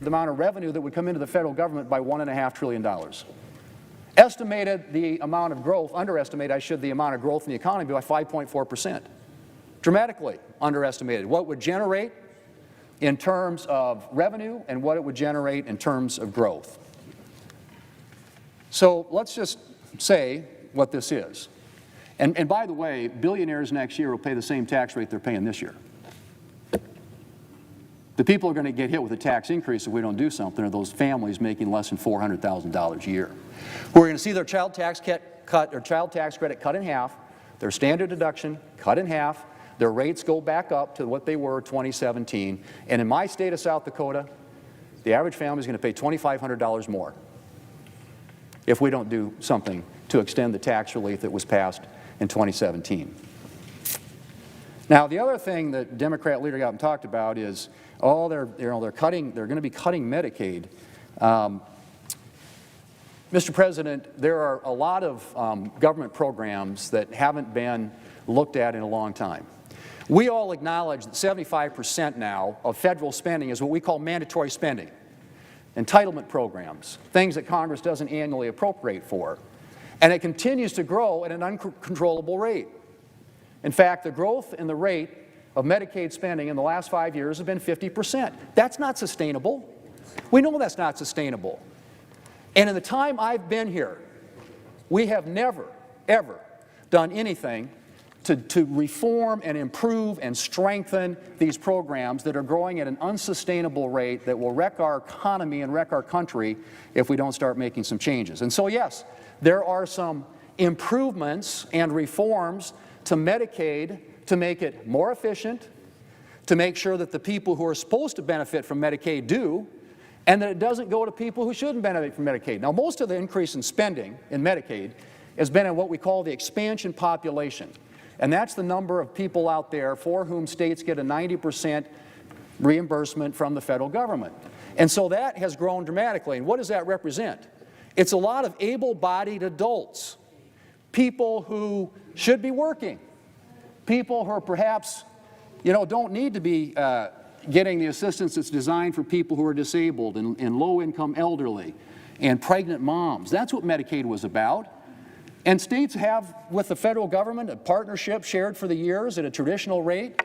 the amount of revenue that would come into the federal government by $1.5 trillion. Estimated the amount of growth, underestimated, the amount of growth in the economy by 5.4%. Dramatically underestimated what would generate in terms of revenue and what it would generate in terms of growth. So let's just say what this is. And by the way, billionaires next year will pay the same tax rate they're paying this year. The people who are going to get hit with a tax increase if we don't do something are those families making less than $400,000 a year, who are going to see their child tax credit cut in half, their standard deduction cut in half, their rates go back up to what they were in 2017, and in my state of South Dakota, the average family is going to pay $2,500 more if we don't do something to extend the tax relief that was passed in 2017. Now, the other thing that Democrat leader got up and talked about is, oh, they're going to be cutting Medicaid. Mr. President, there are a lot of government programs that haven't been looked at in a long time. We all acknowledge that 75% now of federal spending is what we call mandatory spending, entitlement programs, things that Congress doesn't annually appropriate for. And it continues to grow at an uncontrollable rate. In fact, the growth in the rate of Medicaid spending in the last 5 years has been 50%. That's not sustainable. We know that's not sustainable. And in the time I've been here, we have never, ever done anything to reform and improve and strengthen these programs that are growing at an unsustainable rate that will wreck our economy and wreck our country if we don't start making some changes. And so, yes, there are some improvements and reforms to Medicaid to make it more efficient, to make sure that the people who are supposed to benefit from Medicaid do, and that it doesn't go to people who shouldn't benefit from Medicaid. Now, most of the increase in spending in Medicaid has been in what we call the expansion population. And that's the number of people out there for whom states get a 90% reimbursement from the federal government. And so that has grown dramatically. And what does that represent? It's a lot of able-bodied adults, people who should be working, people who are perhaps, don't need to be getting the assistance that's designed for people who are disabled and low-income elderly and pregnant moms. That's what Medicaid was about. And states have, with the federal government, a partnership shared for the years at a traditional rate.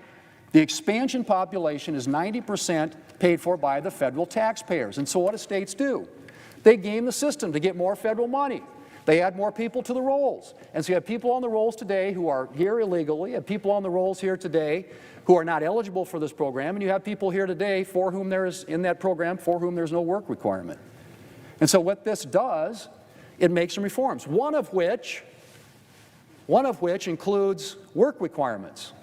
The expansion population is 90% paid for by the federal taxpayers. And so what do states do? They game the system to get more federal money. They add more people to the rolls. And so you have people on the rolls today who are here illegally, you have people on the rolls here today who are not eligible for this program, and you have people here today for whom there is, in that program, for whom there's no work requirement. And so what this does, it makes some reforms, one of which includes work requirements.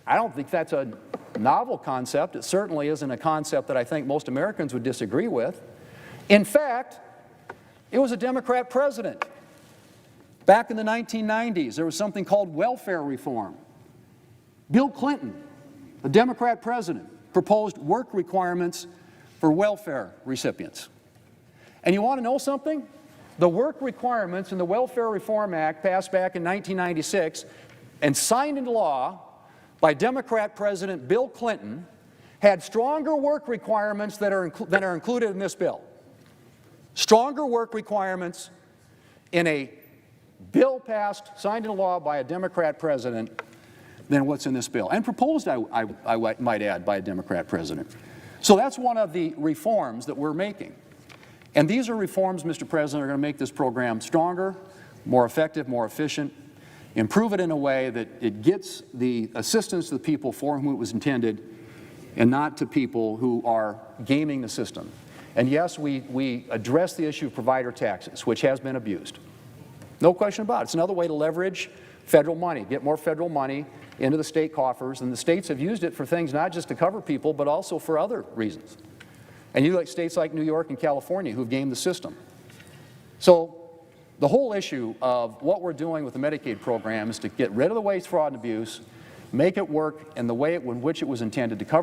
I don't think that's a novel concept. It certainly isn't a concept that I think most Americans would disagree with. In fact, it was a Democrat president. Back in the 1990s, there was something called welfare reform. Bill Clinton, a Democrat president, proposed work requirements for welfare recipients. And you want to know something? The work requirements in the Welfare Reform Act passed back in 1996 and signed into law by Democrat President Bill Clinton had stronger work requirements than are included in this bill. Stronger work requirements in a bill passed, signed into law by a Democrat president than what's in this bill, and proposed, I might add, by a Democrat president. So that's one of the reforms that we're making. And these are reforms, Mr. President, are going to make this program stronger, more effective, more efficient, improve it in a way that it gets the assistance to the people for whom it was intended and not to people who are gaming the system. And yes, we address the issue of provider taxes, which has been abused. No question about it. It's another way to leverage federal money, get more federal money into the state coffers, and the states have used it for things not just to cover people, but also for other reasons. And you like states like New York and California who've gamed the system. So the whole issue of what we're doing with the Medicaid program is to get rid of the waste, fraud, and abuse, make it work in the way in which it was intended to cover